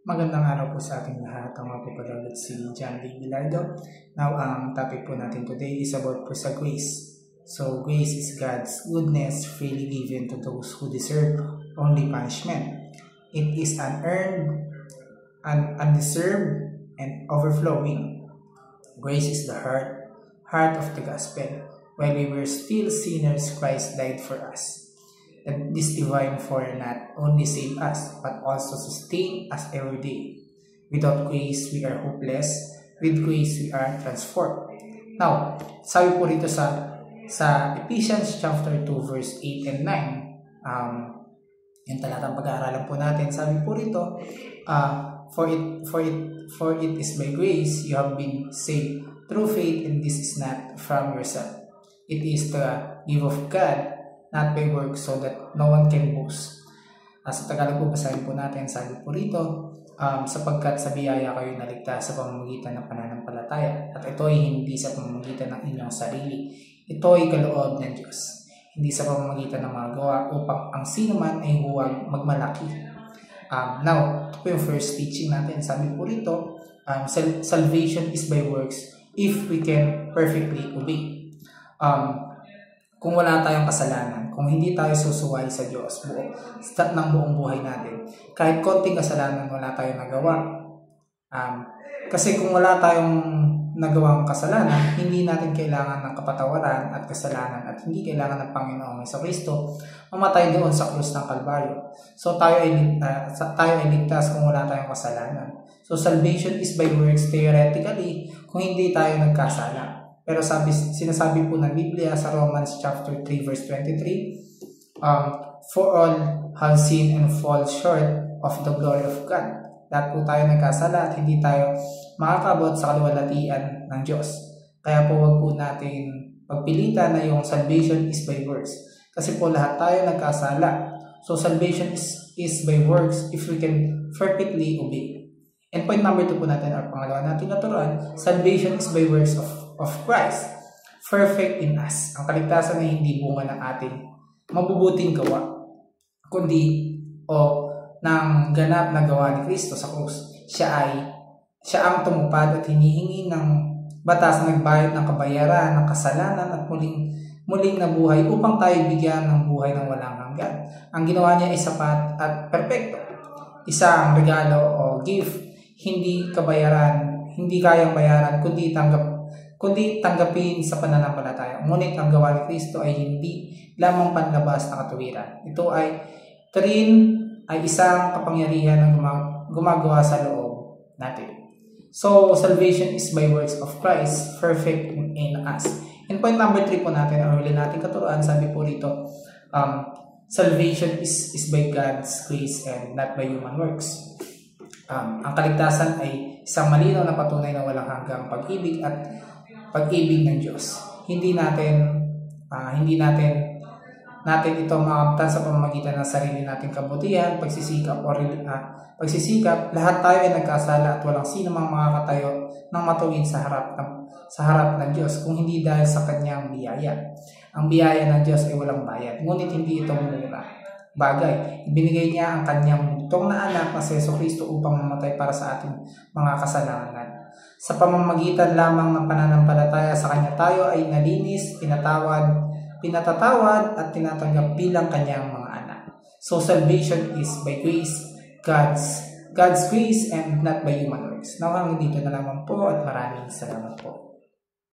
Magandang araw po sa ating lahat. Ang mapapadalit si John Lee Bilardo. Now, ang topic po natin today is about po sa grace. So, grace is God's goodness freely given to those who deserve only punishment. It is unearned, undeserved, and overflowing. Grace is the heart of the gospel. While we were still sinners, Christ died for us. That this divine for not only save us, but also sustain us every day. Without grace, we are hopeless. With grace, we are transformed. Now, sabi po rito sa Ephesians chapter 2, verse 8 and 9, yung talatang pag-aaralan po natin, sabi po rito, for it is by grace you have been saved through faith, and this is not from yourself. It is the gift of God, not by works, so that no one can boast. Sa Tagalog po, basahin po natin, sabi po rito, sapagkat sa biyaya kayo naligtas sa pamamagitan ng pananampalataya, at ito ay hindi sa pamamagitan ng inyong sarili. Ito ay kaloob ng Diyos, hindi sa pamamagitan ng mga gawa, upang ang sino man ay huwag magmalaki. Now, ito po yung first teaching natin. Sabi po rito, salvation is by works if we can perfectly obey. Kung wala tayong kasalanan, kung hindi tayo susuway sa Diyos ng buong buhay natin, kahit konting kasalanan wala tayong nagawa. Kasi kung wala tayong nagawang kasalanan, hindi natin kailangan ng kapatawaran at kasalanan, at hindi kailangan ng Panginoong Jesucristo mamatay doon sa krus ng Kalbaryo. So tayo ay ligtas kung wala tayong kasalanan. So salvation is by works theoretically kung hindi tayo nagkasala. Pero sinasabi po ng Biblia sa Romans chapter 3 verse 23, for all have sinned and fall short of the glory of God. Lahat po tayo nagkasala at hindi tayo makakabot sa kaluwalhatian ng Diyos. Kaya po wag po natin pagpilitan na yung salvation is by works. Kasi po lahat tayo nagkasala. So salvation is by works if we can perfectly obey. And point number 2 po natin, or pangalawa natin naturuan, salvation is by works of Christ, perfect in us. Ang kaligtasan ay hindi bunga ng ating mabubuting gawa, kundi ng ganap na gawa ni Kristo sa krus. Siya ang tumupad at hinihingi ng batas na nagbayad ng kabayaran ng kasalanan at muling nabuhay upang tayo bigyan ng buhay ng walang hanggan. Ang ginawa niya ay sapat at perpekto. Isang regalo o gift, hindi kayang bayaran, kundi tanggapin sa pananampalataya. Ngunit ang gawa ni Kristo ay hindi lamang panlabas na katuwiran. Ito ay isang kapangyarihan na gumagawa sa loob natin. So, salvation is by works of Christ, perfect in us. And point number 3 po natin, ang huli natin katuruan, sabi po rito, salvation is by God's grace and not by human works. Ang kaligtasan ay isang malinaw na patunay na walang hanggang pag-ibig ng Diyos. Hindi natin ito makamtan sa pamamagitan ng sarili nating kabutihan, pagsisikap. Lahat tayo ay nagkasala at walang sino mang makakatayo ng matuwid sa harap ng Diyos kung hindi dahil sa kanyang biyaya. Ang biyaya ng Diyos ay walang bayad, ngunit hindi ito mura bagay. Ibinigay niya ang kanyang bugtong na anak na si Jesucristo upang mamatay para sa ating mga kasalanan. Sa pamamagitan lamang ng pananampalataya sa kanya, tayo ay nalinis, pinatatawad at tinatanggap bilang kanyang mga anak. So salvation is by grace, God's grace, and not by human works. Nawang dito na lamang po at maraming salamat po.